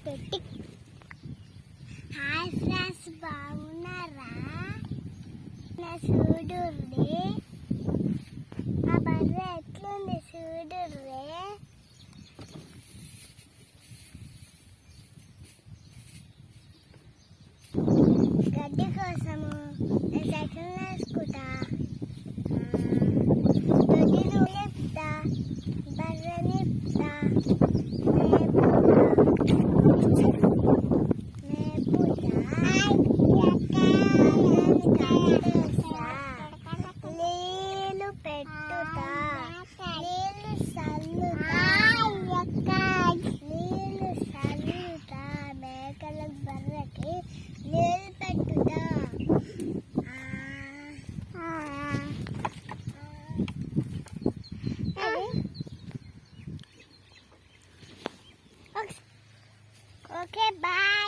పెట్టి hi friends, బాగున్నారా? నా చూడుర్రి, ఆ బర్రె ఎట్లుంది చూడుర్రి. గడ్డి కోసము నేను సైకిల్ వేసుకుంటా, గడ్డిని లేపుతా, బర్రెని ఇప్పుతా, నీళ్ళు పెట్టుతా, నీళ్ళు చల్లుతా, నీళ్ళు చల్లుతా, మేకల బర్రెకి నీళ్ళు పెట్టుతా. Okay, bye.